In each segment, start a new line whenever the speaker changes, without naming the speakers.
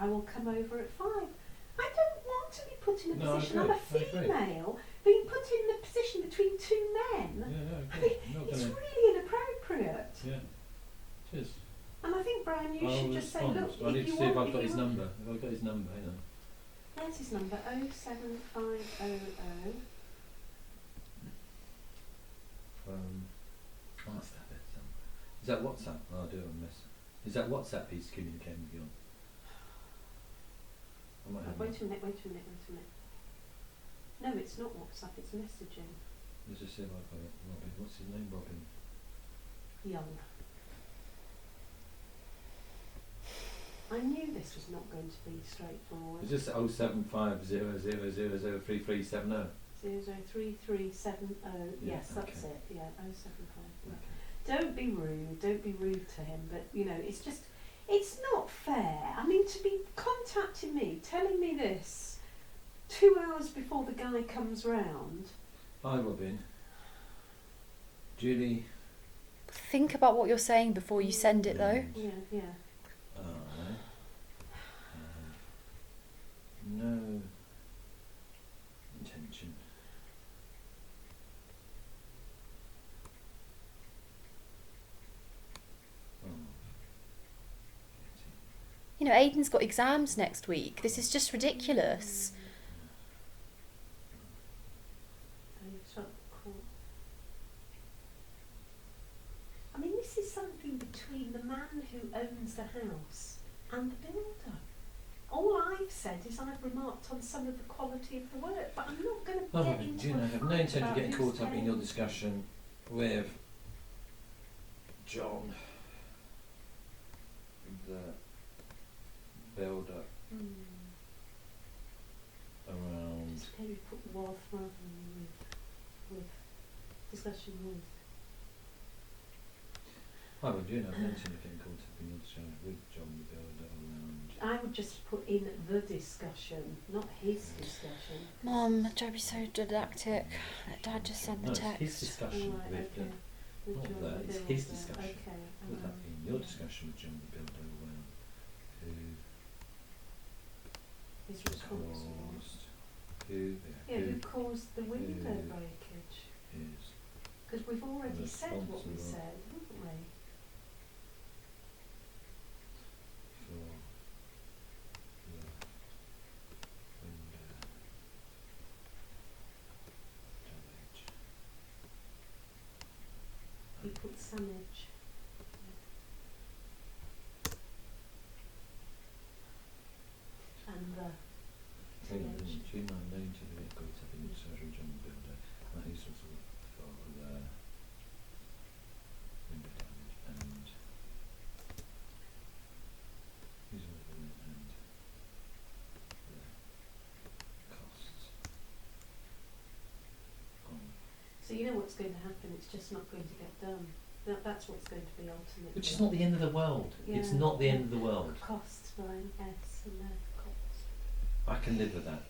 I will come over at 5. I don't want to be put in a position. I'm a
I agree.
female being put in the position between two men.
Yeah,
I mean, it's really inappropriate.
Yeah, it is.
And I think, Brian, you should just say, look,
I need
if
to
you
see if
want,
I've got his number. If I've got his number, hang on.
There's his number, 07500.
What's that? Is that WhatsApp? Oh, I'll do it on this. Is that WhatsApp he's communicating with you on? I might have
Wait a minute. No, it's not WhatsApp, it's messaging.
Let's just see if I've got it. Robin. What's his name? Robin.
Young. I knew this was not going to be straightforward.
Is this 07500003370?
003370. Yes, that's it. Yeah, 075. Yeah.
Okay.
Don't be rude. Don't be rude to him. But you know, it's just, it's not fair. I mean, to be contacting me, telling me this 2 hours before the guy comes round.
Hi, Robin. Julie.
Think about what you're saying before you send it, though.
Yeah.
No intention.
You know, Aidan's got exams next week. This is just ridiculous.
I mean, this is something between the man who owns the house and the builder. All I've said is I've remarked on some of the quality of the work, but I'm not going to get into
June, I have no
fight
intention of
about
getting
who's
caught up in your discussion with John, the builder, around.
It's okay, you put was rather than with discussion with.
I would, June, I have no intention of getting caught up in your discussion with John, the builder, around.
I would just put in the discussion, not his discussion.
Mum, don't be so didactic. Let Dad just send the
No,
text.
it's his discussion with
Okay.
not
John
that,
the
it's
builder.
his discussion.
Okay.
Would that be your discussion with John, the builder, around who
He's responsible.
caused, who
caused the window
who
breakage?
is
Because we've already said what we
responsible
said, haven't we?
for the window damage.
He put Samage. And the TH.
June 9 known to the get caught up in the surgery John the builder. That is responsible for the window damage and who's and the costs.
So you know what's going to happen, it's just not going to get done. That's what's going to be ultimately.
Which is not the end of the world.
Yeah.
It's not the end of the world.
Costs, Brian, S and F costs.
I can live with that.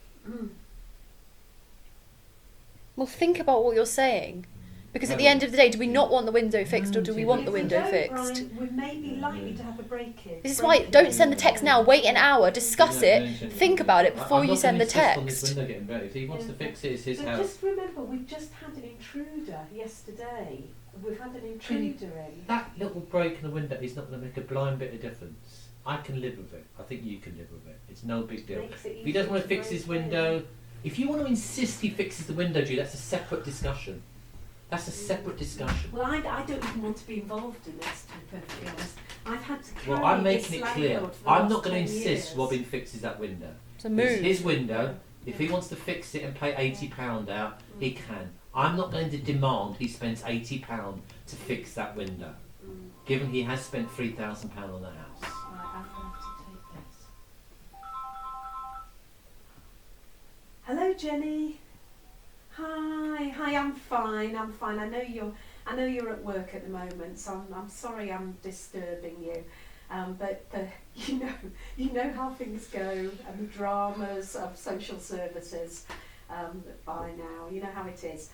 Well, think about what you're saying. Because at the end of the day, do we not want the window fixed or do we want the window fixed?
Brian, we may be likely to have a breakage.
This is why, don't send the text now, wait an hour, discuss it, think about it before you send the text.
On this window getting better. If he wants to fix it, it's his
but
house.
just remember, we've just had an intruder yesterday. We've had an intruder in.
That little break in the window is not going to make a blind bit of difference. I can live with it. I think you can live with it. It's no big deal.
Makes it
If he doesn't want to
easier
fix
to
his
break
window, if you want to insist he fixes the window, Julie, that's a separate discussion. That's a separate discussion.
Well, I don't even want to be involved in this, to be perfectly honest. I've had to carry
Well, I'm making it
this
clear.
landlord for the
I'm
last
not going to
10
insist
years.
Robin fixes that window.
It's a
It's
move.
his window. If he wants to fix it and pay £80 out, he can. I'm not going to demand he spends £80 to fix that window, given he has spent £3,000 on the house.
Right, I'm going to have to take this. Hello, Jenny. Hi, I'm fine. I know you're at work at the moment, so I'm sorry I'm disturbing you. But you know how things go and the dramas of social services by now. You know how it is.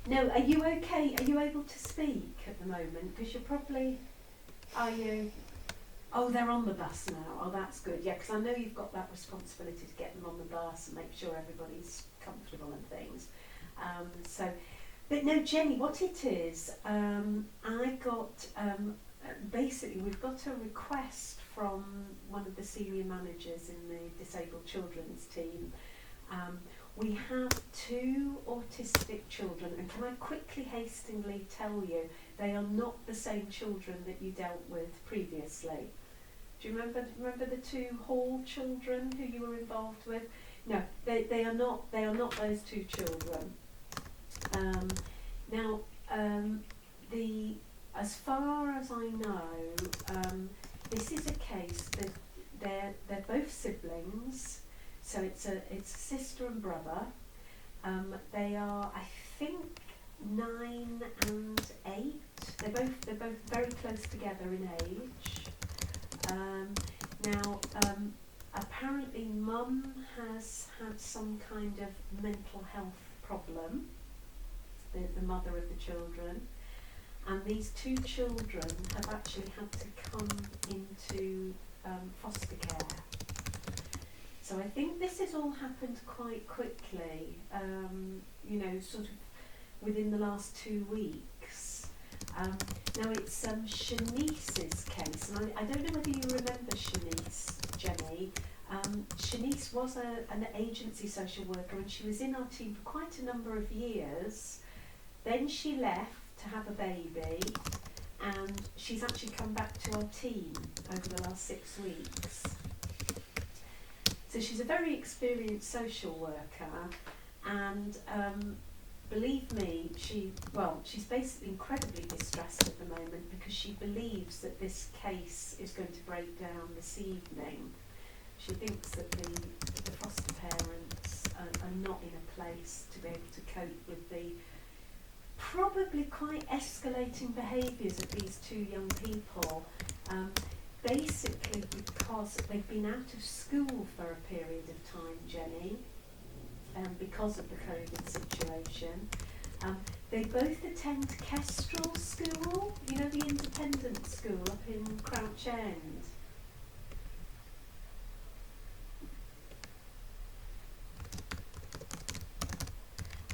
No, are you okay? Are you able to speak at the moment? Because you're probably, are you? Oh, they're on the bus now. Oh, that's good. Yeah, because I know you've got that responsibility to get them on the bus and make sure everybody's comfortable and things. So, but no, Jenny, what it is, I got, basically we've got a request from one of the senior managers in the disabled children's team. We have 2 autistic children, and can I quickly, hastily tell you, they are not the same children that you dealt with previously. Do you remember the 2 Hall children who you were involved with? No, they are not those 2 children. Now, as far as I know, this is a case that they're both siblings, so it's a sister and brother. They are, I think, 9 and 8. They're both very close together in age. Now, apparently, Mum has had some kind of mental health problem. The mother of the children, and these 2 children have actually had to come into foster care. So I think this has all happened quite quickly, you know, sort of within the last 2 weeks. Now it's Shanice's case, and I don't know whether you remember Shanice, Jenny. Shanice was an agency social worker, and she was in our team for quite a number of years. Then she left to have a baby, and she's actually come back to our team over the last 6 weeks. So she's a very experienced social worker, and believe me, she's basically incredibly distressed at the moment because she believes that this case is going to break down this evening. She thinks that the foster parents are not in a place to be able to cope with the probably quite escalating behaviours of these 2 young people, basically because they've been out of school for a period of time, Jenny, because of the COVID situation. They both attend Kestrel School, you know, the independent school up in Crouch End.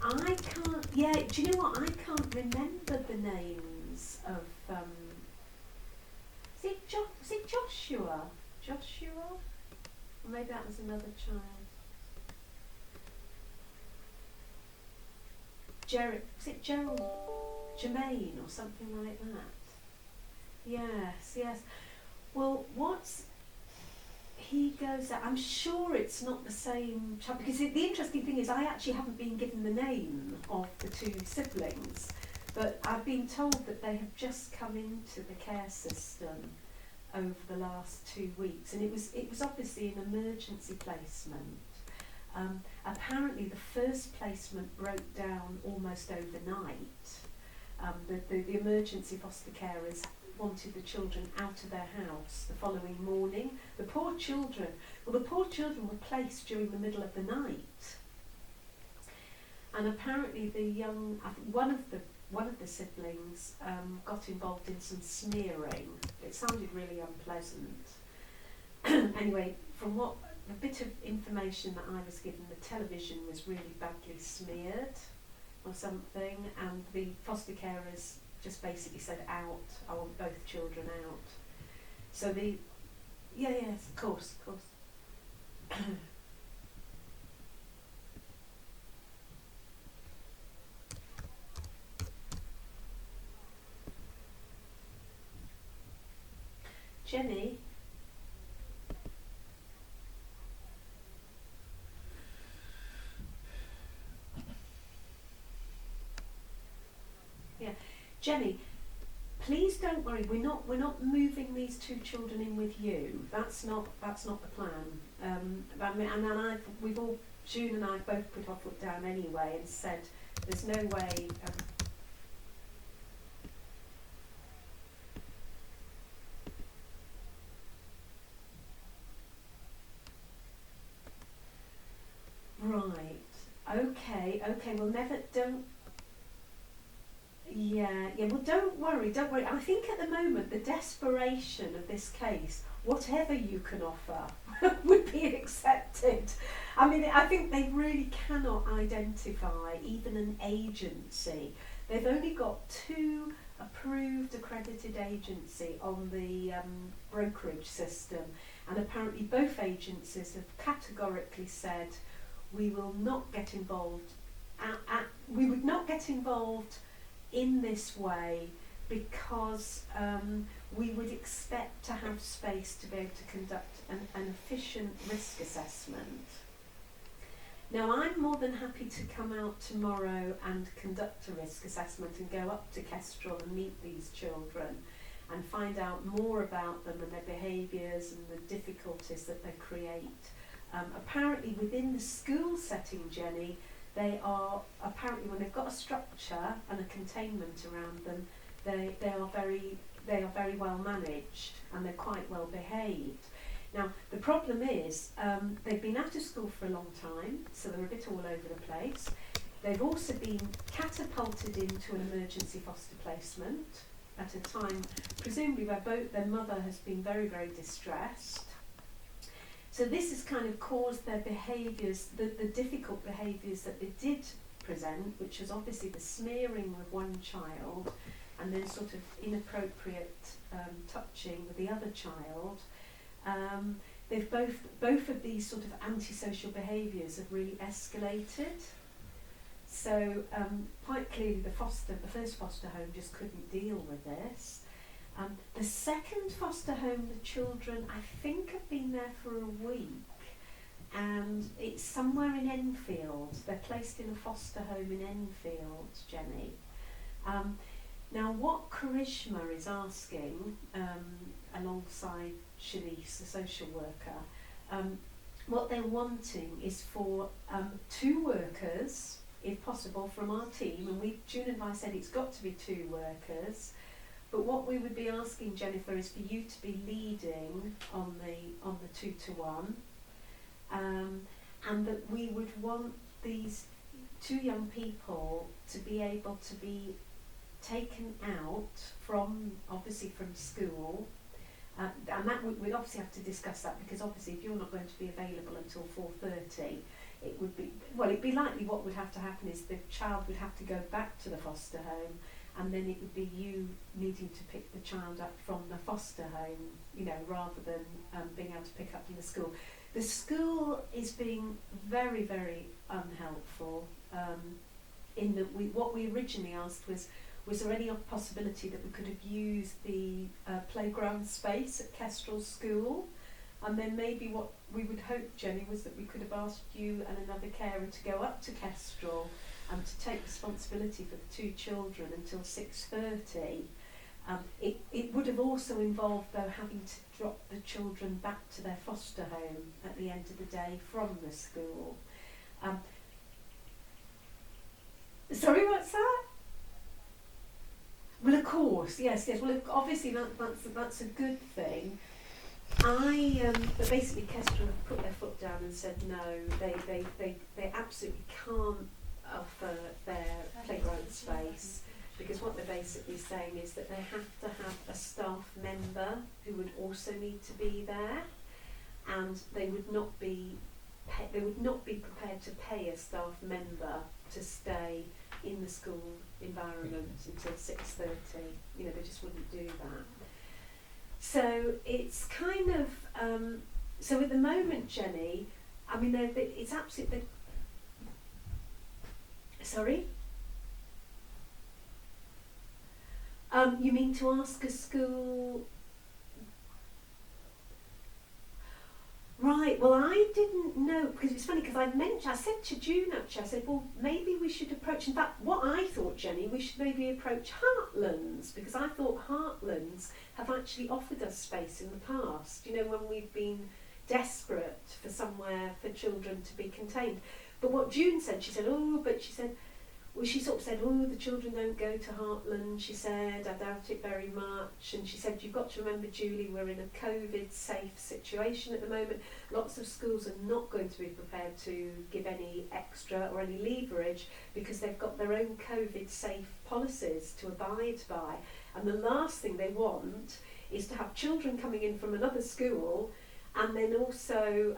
I can't, yeah, do you know what, I can't remember the names of, is it Joshua? Joshua? Or maybe that was another child. Was it Gerald? Jermaine or something like that? Yes. Well, he goes out, I'm sure it's not the same child, because the interesting thing is I actually haven't been given the name of the 2 siblings, but I've been told that they have just come into the care system over the last 2 weeks, and it was obviously an emergency placement. Apparently the first placement broke down almost overnight. The emergency foster carers wanted the children out of their house the following morning. The poor children were placed during the middle of the night. And apparently one of the siblings got involved in some smearing. It sounded really unpleasant. Anyway, from the bit of information that I was given, the television was really badly smeared or something, and the foster carers just basically said out, I want both children out. So yes, of course. Jenny? Yeah, Jenny, please don't worry. We're not moving these 2 children in with you. That's not the plan. June and I both put our foot down anyway and said there's no way. Right. Okay. Well, don't. Yeah, well, don't worry. I think at the moment the desperation of this case whatever you can offer would be accepted. I mean, I think they really cannot identify even an agency. They've only got 2 approved accredited agency on the brokerage system, and apparently both agencies have categorically said we will not get involved. We would not get involved in this way because we would expect to have space to be able to conduct an efficient risk assessment. Now, I'm more than happy to come out tomorrow and conduct a risk assessment and go up to Kestrel and meet these children and find out more about them and their behaviours and the difficulties that they create. Apparently within the school setting, Jenny, they are, apparently when they've got a structure and a containment around them, they are very well managed and they're quite well behaved. Now, the problem is they've been out of school for a long time, so they're a bit all over the place. They've also been catapulted into an emergency foster placement at a time, presumably where both their mother has been very, very distressed. So this has kind of caused their behaviours, the difficult behaviours that they did present, which was obviously the smearing with one child and then sort of inappropriate touching with the other child. They've both of these sort of antisocial behaviours have really escalated. So quite clearly the first foster home just couldn't deal with this. The second foster home, the children I think have been there for a week, and it's somewhere in Enfield. They're placed in a foster home in Enfield, Jenny. Now what Karishma is asking, alongside Shanice, the social worker, what they're wanting is for 2 workers, if possible, from our team, and June and I said it's got to be 2 workers, but what we would be asking, Jennifer, is for you to be leading on the 2-to-1, and that we would want these 2 young people to be able to be taken out from school. And that we'd obviously have to discuss that, because obviously if you're not going to be available until 4:30, it'd be likely what would have to happen is the child would have to go back to the foster home, and then it would be you needing to pick the child up from the foster home, rather than being able to pick up from the school. The school is being very, very unhelpful, in that what we originally asked was there any possibility that we could have used the playground space at Kestrel School? And then maybe what we would hope, Jenny, was that we could have asked you and another carer to go up to Kestrel and to take responsibility for the 2 children until 6:30. It would have also involved, though, having to drop the children back to their foster home at the end of the day from the school. Sorry, what's that? Well, of course, yes. Well, obviously that's a good thing. But basically Kestrel have put their foot down and said no, they absolutely can't offer their playground space, because what they're basically saying is that they have to have a staff member who would also need to be there, and they would not be prepared to pay a staff member to stay in the school environment until 6:30. They just wouldn't do that. So it's kind of so at the moment, Jenny, I mean, it's absolutely. Sorry. You mean to ask a school? Right, well I didn't know, because it's funny, because I said to June actually, I said, well maybe we should approach, in fact what I thought, Jenny, we should maybe approach Heartlands, because I thought Heartlands have actually offered us space in the past, when we've been desperate for somewhere for children to be contained. But what June said, she sort of said, the children don't go to Heartland, she said, I doubt it very much. And she said, you've got to remember, Julie, we're in a COVID-safe situation at the moment. Lots of schools are not going to be prepared to give any extra or any leverage, because they've got their own COVID-safe policies to abide by. And the last thing they want is to have children coming in from another school, and then also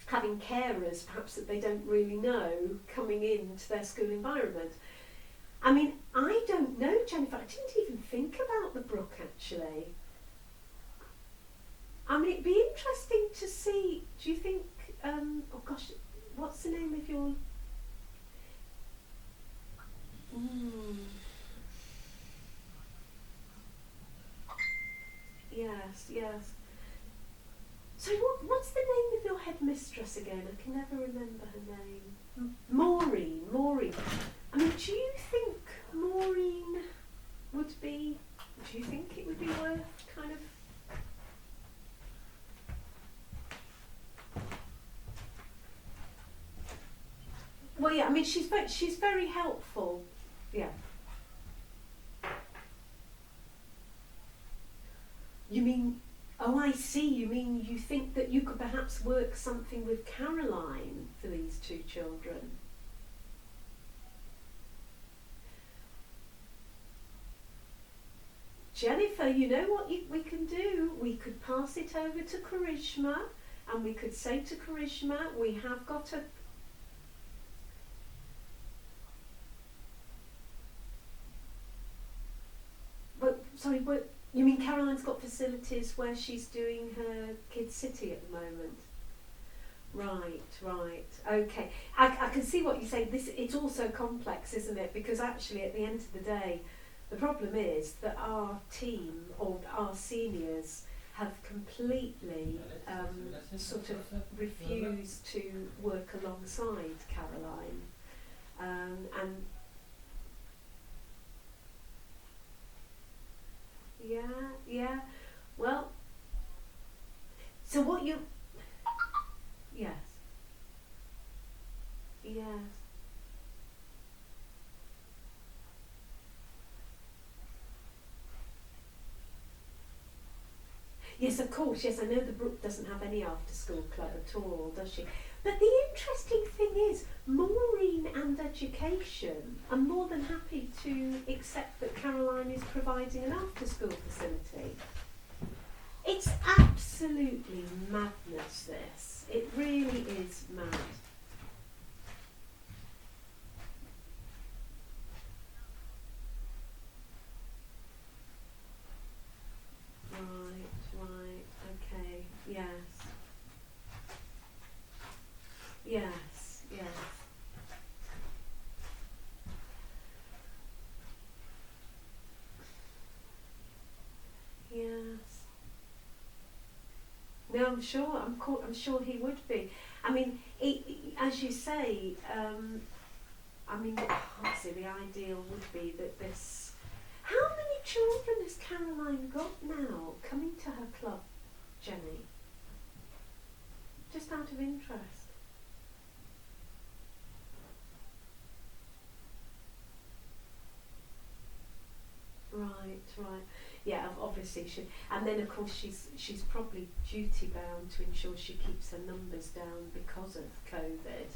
having carers, perhaps that they don't really know, coming into their school environment. I mean, I don't know, Jennifer, I didn't even think about the brook actually. I mean, it'd be interesting to see, do you think, oh gosh, what's the name of your... Yes, yes. So what's the name of your headmistress again? I can never remember her name. Maureen. I mean, do you think Maureen would be, do you think it would be worth kind of... Well, yeah, I mean, she's very helpful. Yeah. You mean, oh, I see. You mean you think that you could perhaps work something with Caroline for these two children? Jennifer, you know what we can do? We could pass it over to Karishma, and we could say to Karishma, we have got a... Sorry, you mean Caroline's got facilities where she's doing her Kids City at the moment? Right, okay. I can see what you're saying. It's also complex, isn't it? Because actually at the end of the day, the problem is that our team, or our seniors, have completely sort of refused to work alongside Caroline. And yeah. Well, so what you... Yes. Yes, of course, yes, I know the Brook doesn't have any after-school club at all, does she? But the interesting thing is, Maureen and Education are more than happy to accept that Caroline is providing an after-school facility. It's absolutely madness, this. It really is mad. Right, okay, yes. No, I'm sure he would be. I mean, as you say, I mean, obviously the ideal would be that this... How many children has Caroline got now coming to her club, Jenny? Just out of interest. Right. Yeah, obviously she, and then of course she's probably duty bound to ensure she keeps her numbers down because of COVID.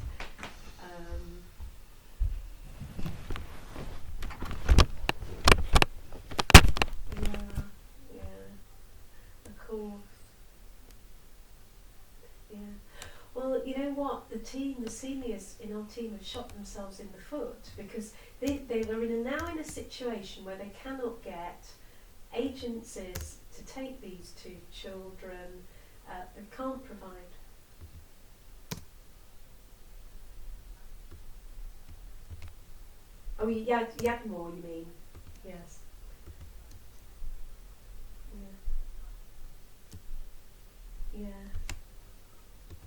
Yeah, of course. Yeah. Well, you know what? The seniors in our team have shot themselves in the foot because they are now in a situation where they cannot get agencies to take these two children. They can't provide. Oh, Yadmore, you mean? Yes.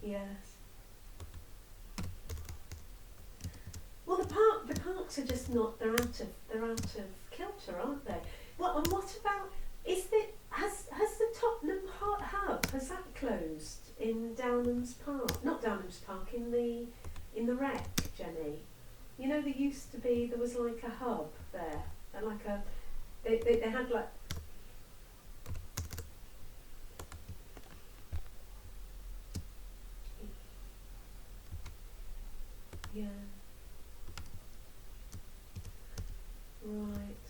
Yes. Well, the parks are just not. They're out of kilter, aren't they? Well, and what about? Has the Tottenham hub, has that closed in Downham's Park? Not Downham's Park, in the Rec, Jenny. You know, there was like a hub there, and like they had like. Yeah. Right.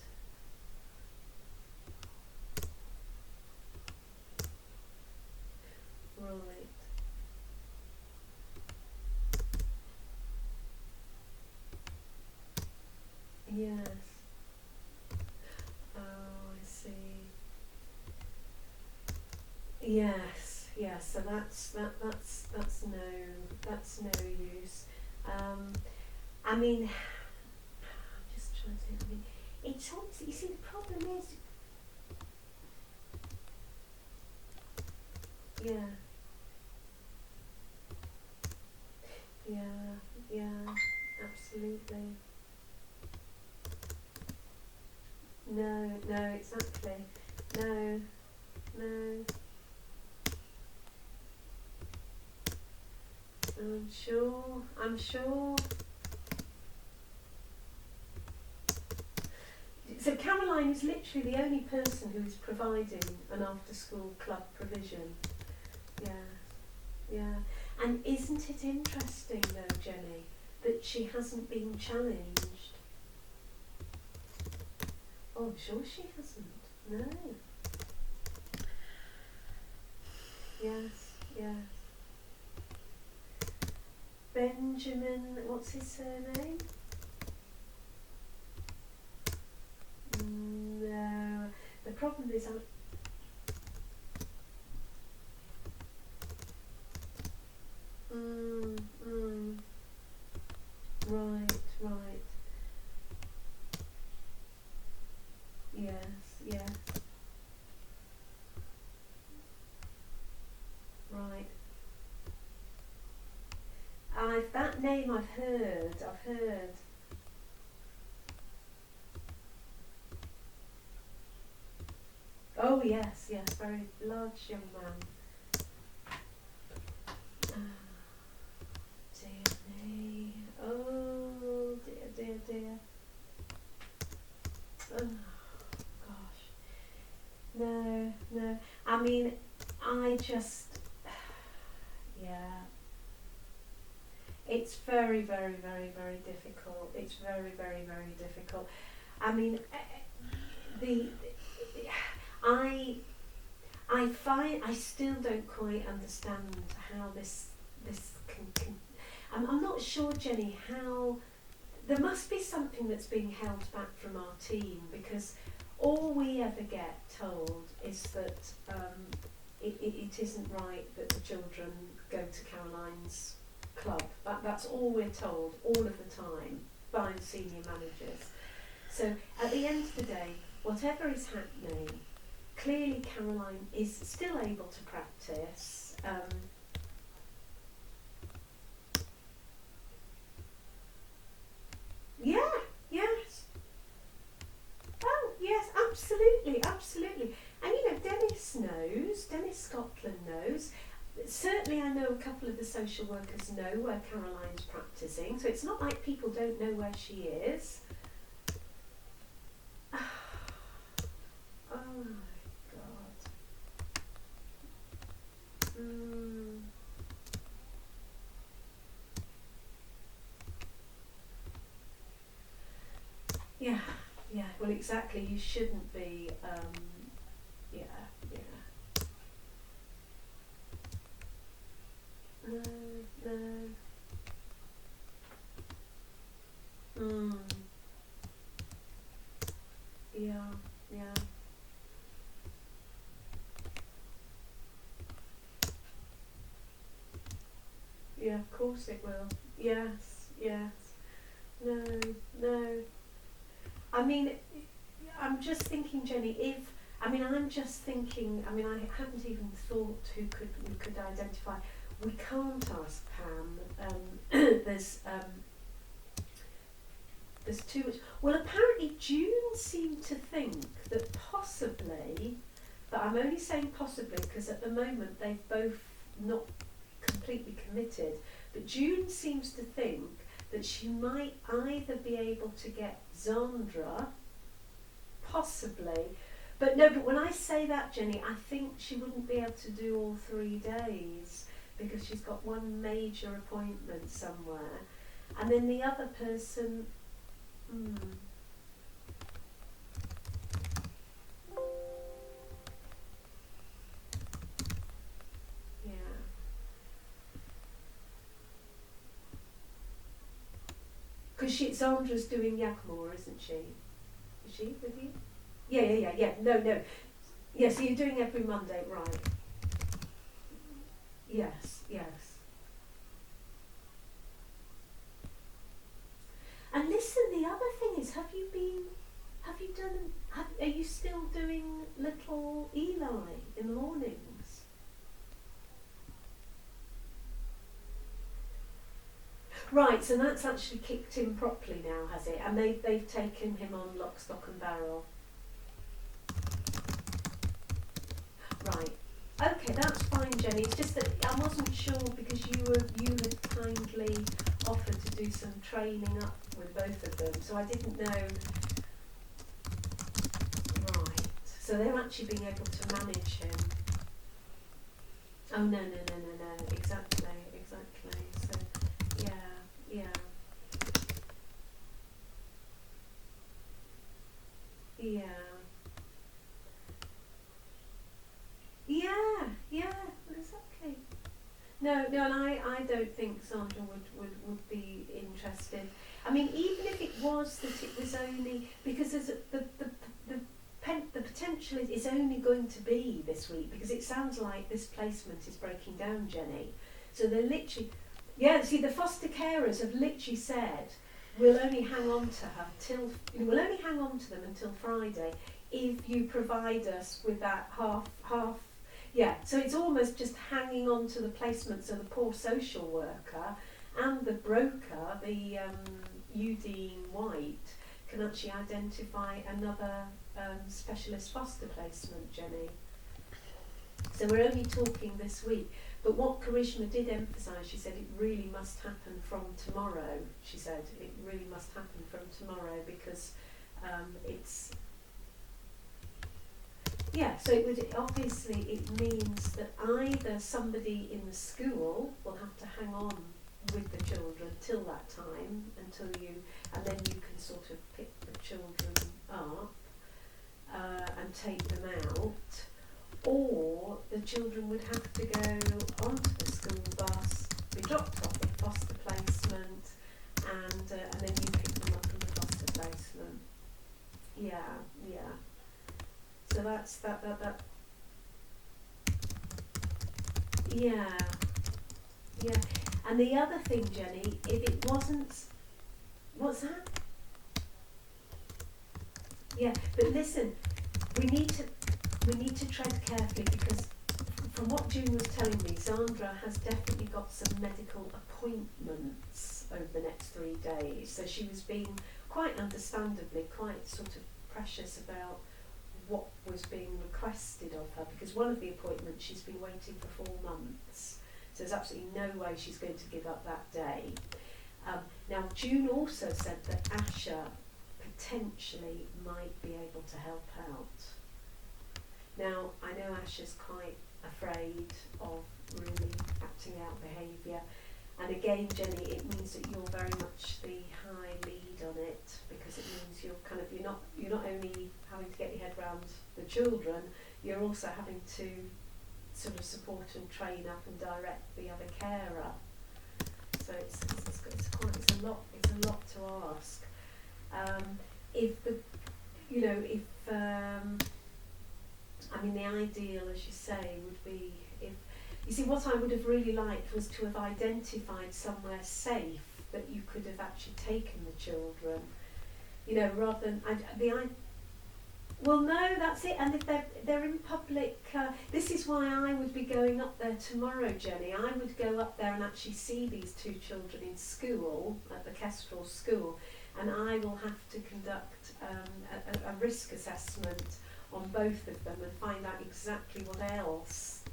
Right. Yes. Oh, I see. Yes, yes. So that's no use. I mean, I'm just trying to think. I mean, it's obviously, you see, the problem is, yeah, yeah, absolutely. No, exactly. No, no. I'm sure. I'm sure. So Caroline is literally the only person who is providing an after-school club provision. Yeah, yeah. And isn't it interesting though, Jenny, that she hasn't been challenged? Oh, I'm sure she hasn't. No. Yes, yes. Benjamin, what's his surname? No. The problem is right, right. Yes, yes. Right. That name I've heard. Oh yes, very large young man. Dear me. Oh dear. Oh gosh. No. I mean, I just, yeah. It's very difficult. It's very difficult. I mean, the I still don't quite understand how this can I'm not sure, Jenny, how there must be something that's being held back from our team, because all we ever get told is that it isn't right that the children go to Caroline's club. That's all we're told all of the time by the senior managers. So at the end of the day, whatever is happening, clearly Caroline is still able to practice. Yeah, yes. Oh, yes, absolutely. And you know, Dennis Scotland knows. Certainly I know a couple of the social workers know where Caroline's practising, so it's not like people don't know where she is. Oh my God. Yeah, well exactly, you shouldn't be, yeah. No. Yeah. Yeah, of course it will. Yes. No. I mean, I'm just thinking, Jenny, I haven't even thought who we could identify. We can't ask Pam. There's too much. Well, apparently June seemed to think that possibly, but I'm only saying possibly because at the moment they've both not completely committed, but June seems to think that she might either be able to get Zandra, possibly, but when I say that, Jenny, I think she wouldn't be able to do all 3 days because she's got one major appointment somewhere, and then the other person, yeah. Because Sandra's doing Yakmore, isn't she? Is she with you? Yeah. No. Yeah, so you're doing every Monday, right? Yes. And listen, the other thing is, are you still doing little Eli in the mornings? Right, so that's actually kicked in properly now, has it? And they've taken him on lock, stock and barrel. Right. Okay, that's fine, Jenny. It's just that I wasn't sure because you had kindly offered to do some training up with both of them, so I didn't know. Right. So they're actually being able to manage him. Oh no. Exactly. So yeah. Yeah, exactly. No, and I don't think Sandra would be interested. I mean, even if it was that it was only because there's the potential is only going to be this week, because it sounds like this placement is breaking down, Jenny. So they're literally, see, the foster carers have literally said we'll only hang on to them until Friday if you provide us with that half. Yeah, so it's almost just hanging on to the placement, so the poor social worker and the broker, the UD White, can actually identify another specialist foster placement, Jenny. So we're only talking this week. But what Karishma did emphasise, she said it really must happen from tomorrow. She said it really must happen from tomorrow because it's... Yeah, so it means that either somebody in the school will have to hang on with the children till that time, and then you can sort of pick the children up and take them out, or the children would have to go onto the school bus, be dropped off at foster placement, and then you pick them up in the foster placement. Yeah. So that's that. Yeah. And the other thing, Jenny, if it wasn't, what's that? Yeah, but listen, we need to tread carefully, because from what June was telling me, Sandra has definitely got some medical appointments over the next 3 days. So she was being quite understandably quite sort of precious about what was being requested of her, because one of the appointments she's been waiting for 4 months. So there's absolutely no way she's going to give up that day. Now June also said that Asha potentially might be able to help out. Now I know Asha's quite afraid of really acting out behaviour, and again, Jenny, it means that you're very much the high lead on it, because it means you're not only having to get your head around the children, you're also having to sort of support and train up and direct the other carer. So it's a lot to ask. The ideal, as you say, would be if, you see, what I would have really liked was to have identified somewhere safe that you could have actually taken the children, rather than well, no, that's it. And if they're in public, this is why I would be going up there tomorrow, Jenny. I would go up there and actually see these 2 children in school, at the Kestrel school, and I will have to conduct a risk assessment on both of them and find out exactly what else,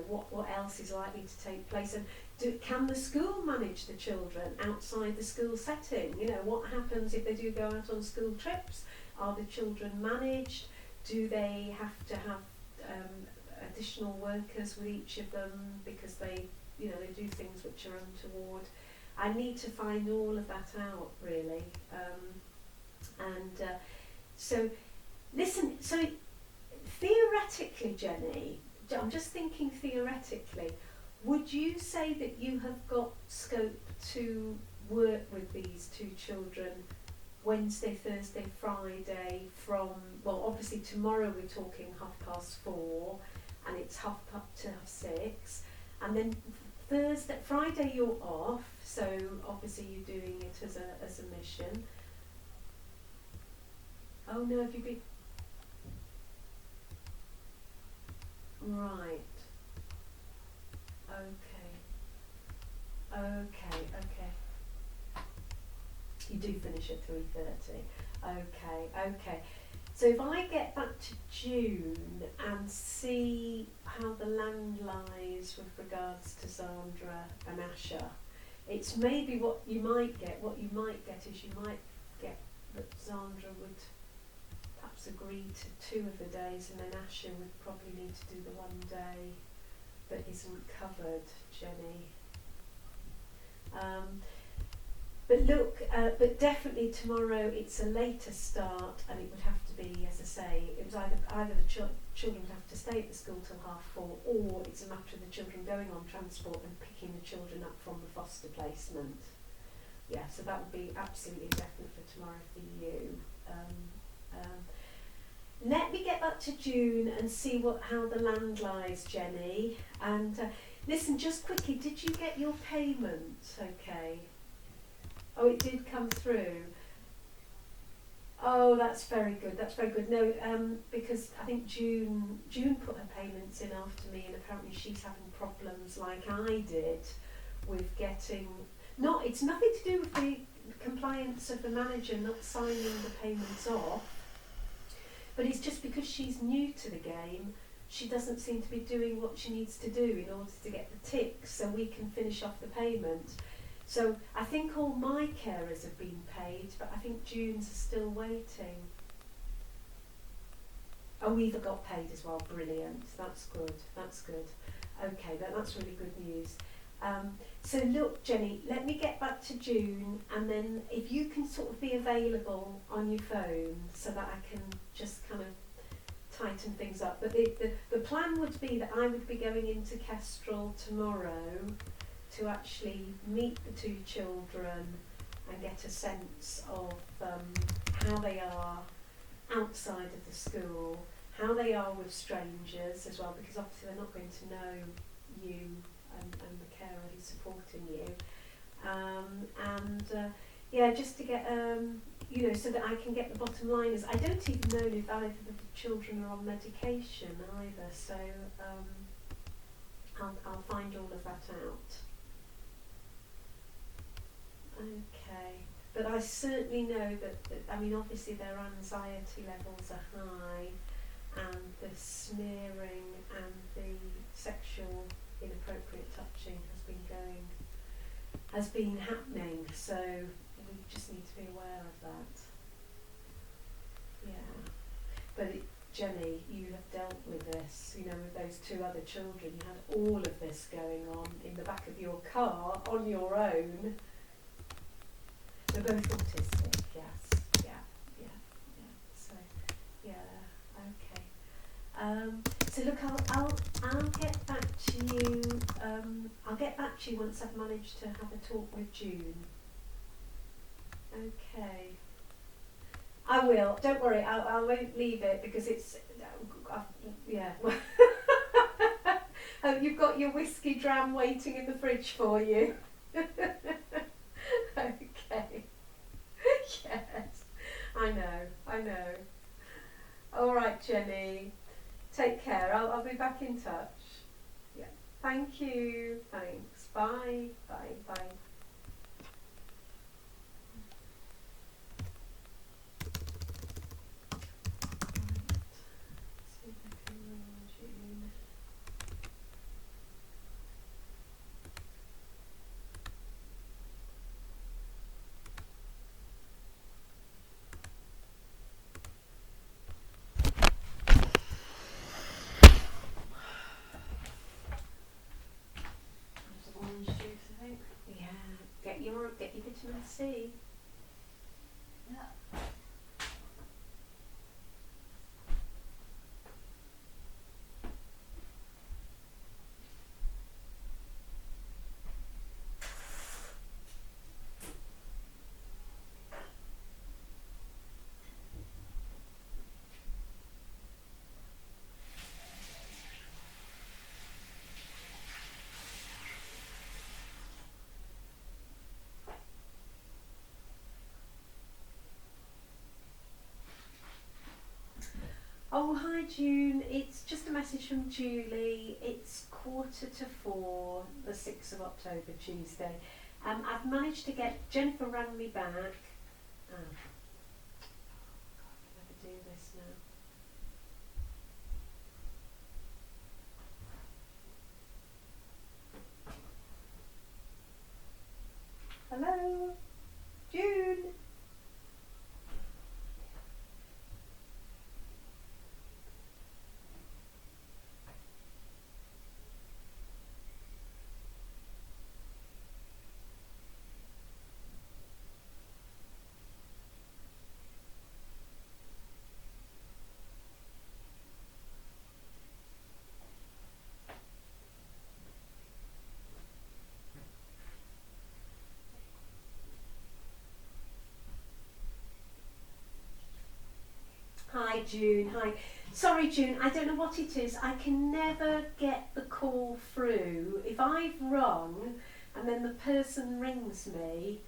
what else is likely to take place, and can the school manage the children outside the school setting? What happens if they do go out on school trips? Are the children managed? Do they have to have additional workers with each of them because they do things which are untoward? I need to find all of that out, really. So listen, so theoretically, Jenny, I'm just thinking theoretically, would you say that you have got scope to work with these two children Wednesday, Thursday, Friday from, well, obviously tomorrow we're talking 4:30 and it's 6:30, and then Friday you're off, so obviously you're doing it as a mission. Oh no, have you been? Right. Okay. You do finish at 3:30. Okay. So if I get back to June and see how the land lies with regards to Zandra and Asher, it's maybe what you might get is you might get that Zandra would perhaps agree to 2 of the days, and then Asher would probably need to do the one day that isn't covered, Jenny. But definitely tomorrow it's a later start, and it would have to be, as I say, it was either the children would have to stay at the school till 4:30, or it's a matter of the children going on transport and picking the children up from the foster placement. Yeah, so that would be absolutely definite for tomorrow for you. Let me get back to June and see how the land lies, Jenny. And listen, just quickly, did you get your payment? Okay. Oh, it did come through. Oh, that's very good. No, because I think June put her payments in after me, and apparently she's having problems like I did with getting. It's nothing to do with the compliance of the manager not signing the payments off, but it's just because she's new to the game. She doesn't seem to be doing what she needs to do in order to get the ticks so we can finish off the payment. So I think all my carers have been paid, but I think June's are still waiting. Oh, we've got paid as well. Brilliant. That's good. Okay, that's really good news. So look, Jenny, let me get back to June, and then if you can sort of be available on your phone so that I can just kind of tighten things up. But the plan would be that I would be going into Kestrel tomorrow to actually meet the 2 children and get a sense of how they are outside of the school, how they are with strangers as well, because obviously they're not going to know you and the carer who's supporting you. Just to get, so that I can get the bottom line is, I don't even know if either of the children are on medication either, so I'll find all of that out. Okay, but I certainly know that obviously their anxiety levels are high, and the smearing and the sexual inappropriate touching has been happening, so we just need to be aware of that. Yeah, but Jenny, you have dealt with this, with those 2 other children. You had all of this going on in the back of your car on your own. They're both autistic, yes. Yeah. So, yeah, okay. So look, I'll get back to you. I'll get back to you once I've managed to have a talk with June. Okay. I will. Don't worry. I won't leave it because it's. Yeah. Oh, you've got your whiskey dram waiting in the fridge for you. Okay. Yes. I know. All right, Jenny. Take care. I'll be back in touch. Yeah. Thank you. Thanks. Bye. Bye. Get your vitamin C.
Yeah.
it's just a message from Julie. It's 3:45, the 6th of October, Tuesday. I've managed to get, Jennifer rang me back. Oh, can I never do this now. Hello? June? Hi June, hi. Sorry June, I don't know what it is. I can never get the call through. If I've rung and then the person rings me,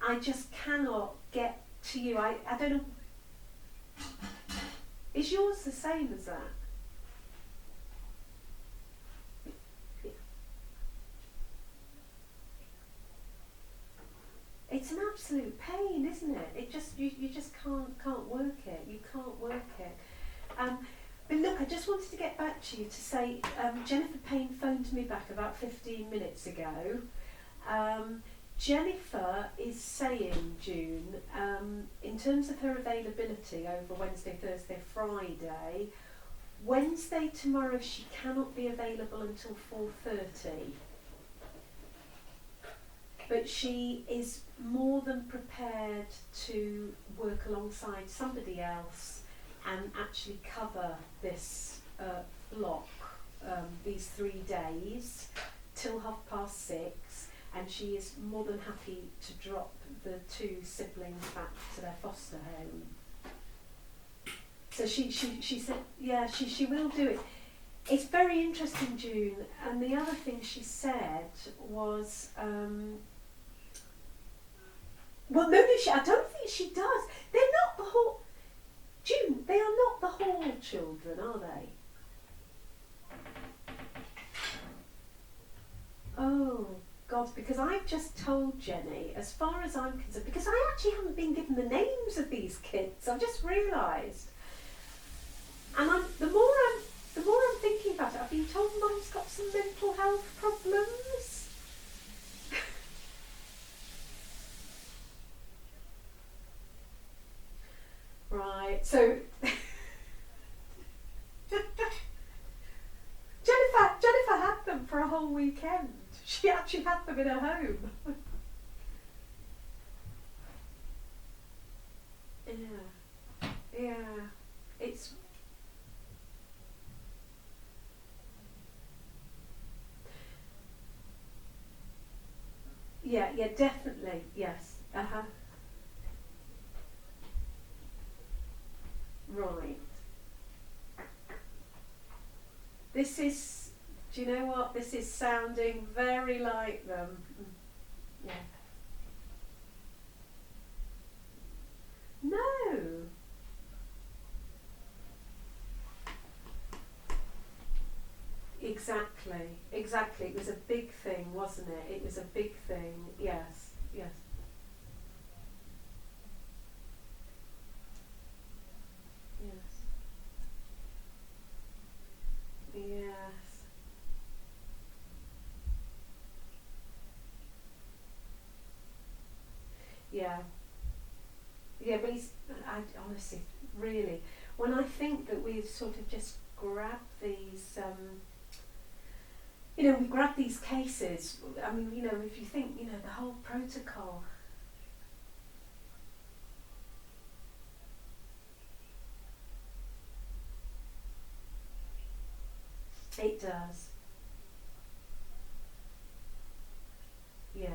I just cannot get to you. I don't know. Is yours the same as that? It's an absolute pain, isn't it? It just you just can't work it. You can't work it. But look, I just wanted to get back to you to say Jennifer Payne phoned me back about 15 minutes ago. Jennifer is saying, June, in terms of her availability over Wednesday, Thursday, Friday, Wednesday tomorrow she cannot be available until 4:30. But she is more than prepared to work alongside somebody else and actually cover this block, these 3 days, till 6:30, and she is more than happy to drop the 2 siblings back to their foster home. So she said, yeah, she will do it. It's very interesting, June, and the other thing she said was, well, no, I don't think she does. They're not the whole, June, they are not the Hall children, are they? Oh, God, because I've just told Jenny, as far as I'm concerned, because I actually haven't been given the names of these kids, I've just realised. And the more I'm thinking about it, I've been told Mum's got some mental health problems. Right, so Jennifer had them for a whole weekend. She actually had them in her home. Yeah, it's yeah, definitely, yes. Right. This is, do you know what? This is sounding very like them. Yeah. No. Exactly. It was a big thing, wasn't it? It was a big thing. Yes. Yes. Yes. Yeah. Yeah, but I honestly, really, when I think that we've sort of just grabbed these, we grab these cases, I mean, if you think, the whole protocol. It does. Yes.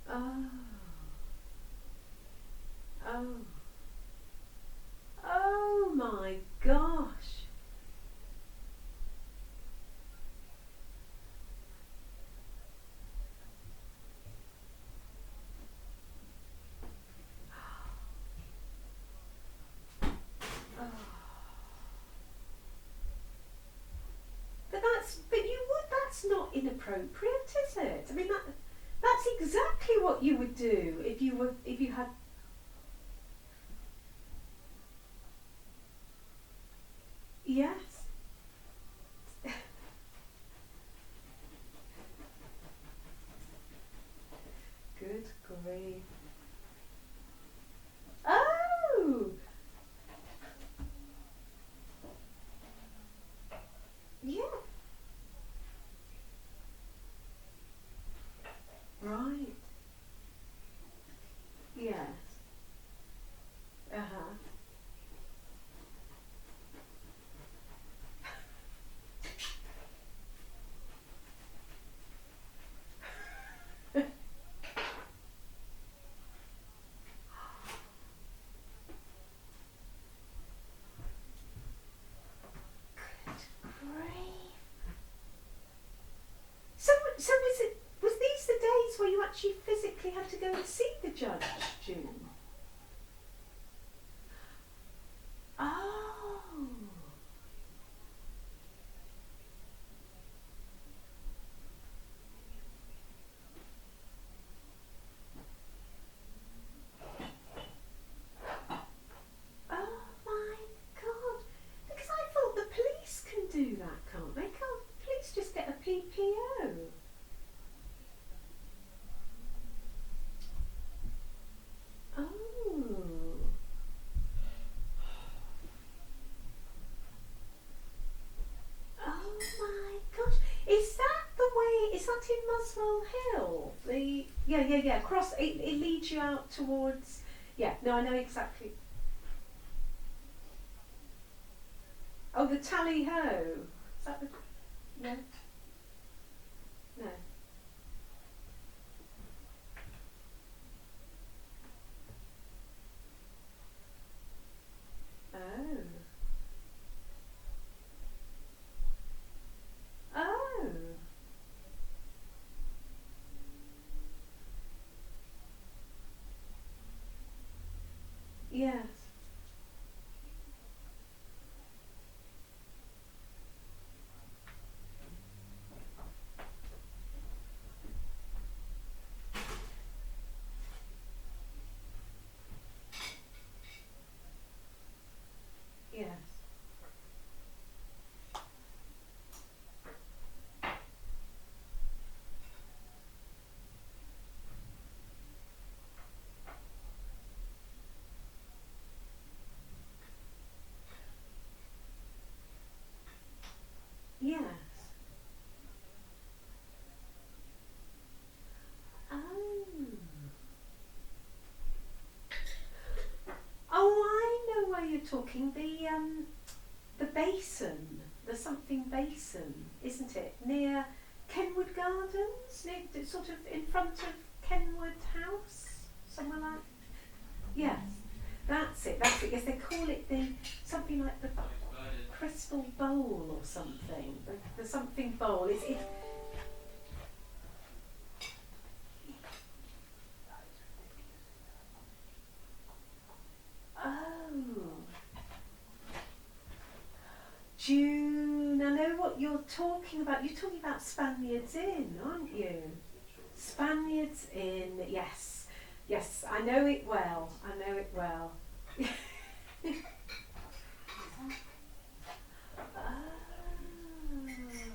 Oh. Oh. Oh my gosh. That's not inappropriate, is it? I mean, that's exactly what you would do if you had. Yes. Good grief. Oh! Yeah. Right. Yes. Uh-huh. Great. So was these the days where you actually physically had to go and see the judge, June? Oh. Oh my God. Because I thought the police can do that, can't they? Can't the police just get a PPO? Oh. Oh my gosh. Is that the way, is that in Muswell Hill? Yeah. Cross, it leads you out towards, yeah, no, I know exactly. Oh, the Tally Ho. Is that the, no? No. Oh. Oh. Yes. Yes. Yes. Oh. Oh, I know where you're talking. The basin, the something basin, isn't it? Near Kenwood Gardens, near, sort of in front of Kenwood House, somewhere like. Yes, that's it. That's it. Yes, they call it something like the Crystal Bowl or something. The something bowl. It's. Oh. June, I know what you're talking about. You're talking about Spaniards Inn, aren't you? Spaniards Inn, yes. Yes, I know it well. I know it well.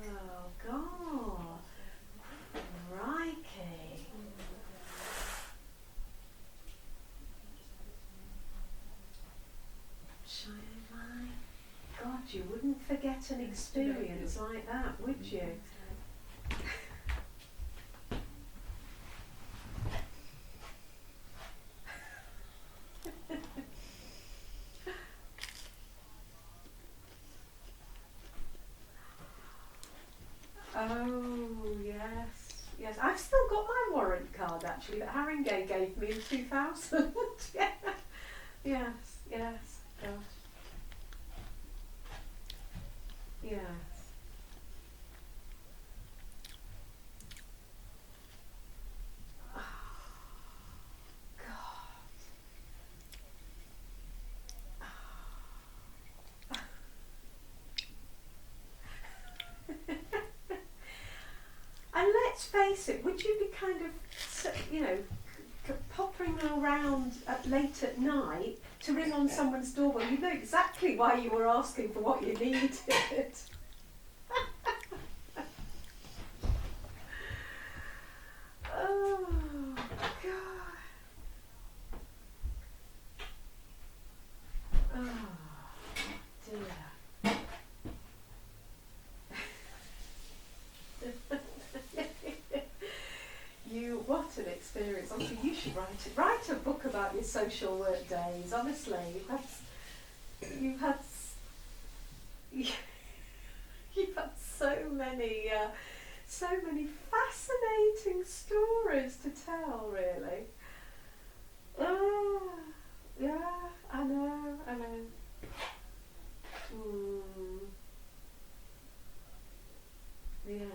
Oh, God. Crikey. My God, you wouldn't forget an experience like that, would you? Oh, yes. I've still got my warrant card actually that Haringey gave me in 2000. Yeah. Yes. Gosh. Yes. God. let's face it, would you be kind of, popping around late at night to ring on someone's doorbell? You know exactly why you were asking for what you needed. Oh, God. Oh, dear. What an experience. Honestly, you should write a book about your social work days. Honestly, you've had so many fascinating stories to tell, really. Oh, yeah, I know. Yes.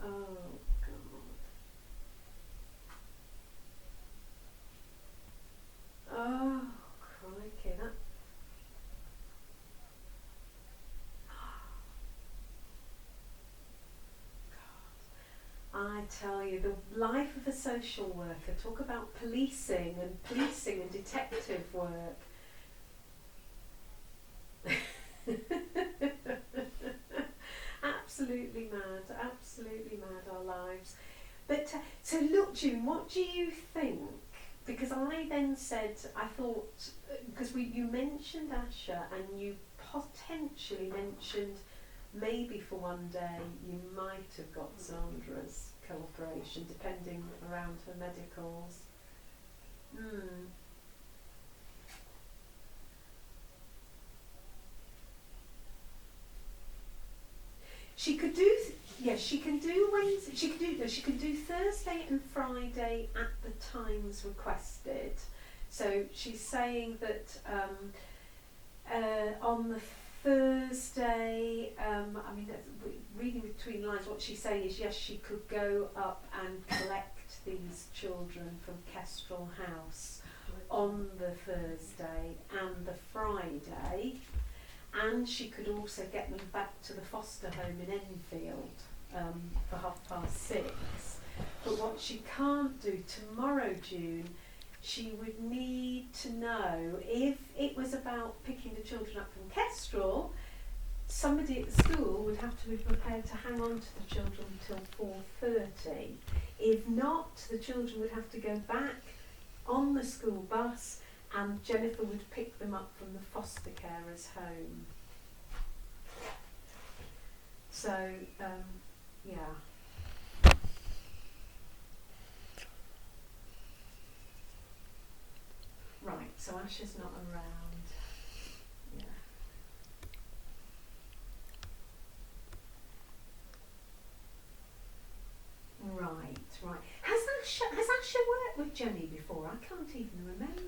Oh, God. Oh, crikey. I tell you, the life of a social worker, talk about policing and detective work. Absolutely mad, our lives. But so look, June, what do you think? Because I then said, I thought, because you mentioned Asha and you potentially mentioned maybe for one day you might have got Sandra's cooperation, depending around her medicals. She could do, yes, she can do Wednesday, she can do Thursday and Friday at the times requested. So she's saying that on the Thursday, reading between lines, what she's saying is yes, she could go up and collect these children from Kestrel House on the Thursday and the Friday. And she could also get them back to the foster home in Enfield for 6:30. But what she can't do tomorrow, June, she would need to know if it was about picking the children up from Kestrel, somebody at the school would have to be prepared to hang on to the children until 4:30. If not, the children would have to go back on the school bus and Jennifer would pick them up from the foster carer's home. So, yeah. Right, so Asha's not around. Yeah. Right. Has Asha worked with Jenny before? I can't even remember.